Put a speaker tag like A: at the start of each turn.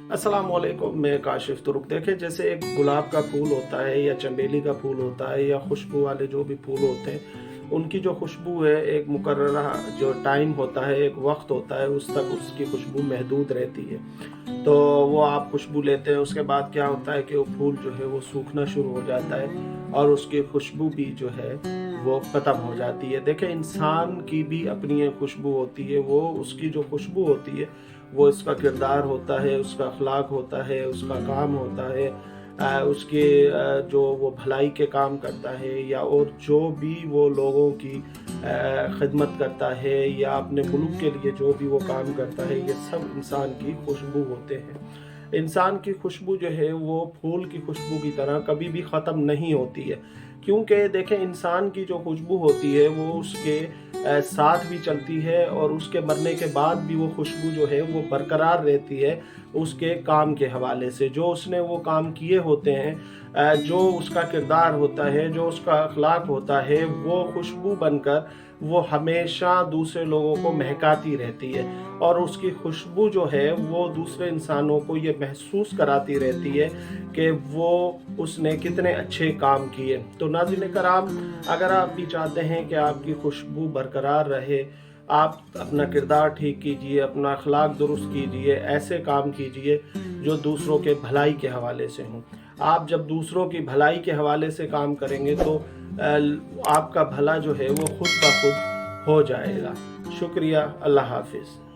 A: अस्सलाम वालेकुम, मैं काशिफ तुर्क। देखें, जैसे एक गुलाब का फूल होता है या चमेली का फूल होता है या खुशबू वाले जो भी फूल होते हैं, उनकी जो खुशबू है एक मुकर्ररा जो टाइम होता है, एक वक्त होता है, उस तक उसकी खुशबू महदूद रहती है। तो वो आप खुशबू लेते हैं, उसके बाद क्या होता है कि वो फूल जो है वो सूखना शुरू हो जाता है और उसकी खुशबू भी जो है वो ख़त्म हो जाती है। देखें, इंसान की भी अपनी एक खुशबू होती है। वो उसकी जो खुशबू होती है वो इसका किरदार होता है, उसका अखलाक होता है, उसका काम होता है, उसके जो वो भलाई के काम करता है या और जो भी वो लोगों की खिदमत करता है या अपने मुल्क के लिए जो भी वो काम करता है, ये सब इंसान की खुशबू होते हैं। इंसान की खुशबू जो है वो फूल की खुशबू की तरह कभी भी ख़त्म नहीं होती है, क्योंकि देखें, इंसान की जो खुशबू होती है वो उसके साथ भी चलती है और उसके मरने के बाद भी वो खुशबू जो है वो बरकरार रहती है उसके काम के हवाले से। जो उसने वो काम किए होते हैं, जो उसका किरदार होता है, जो उसका अखलाक होता है, वो खुशबू बनकर वो हमेशा दूसरे लोगों को महकाती रहती है और उसकी खुशबू जो है वो दूसरे इंसानों को ये महसूस कराती रहती है कि वो उसने कितने अच्छे काम किए। तो नाज़रीन कराम, अगर आप भी चाहते हैं कि आपकी खुशबू बरकरार रहे, आप अपना किरदार ठीक कीजिए, अपना अखलाक दुरुस्त कीजिए, ऐसे काम कीजिए जो दूसरों के भलाई के हवाले से हों। आप जब दूसरों की भलाई के हवाले से काम करेंगे तो आपका भला जो है वो खुद ब खुद हो जाएगा। शुक्रिया। अल्लाह हाफ़िज़।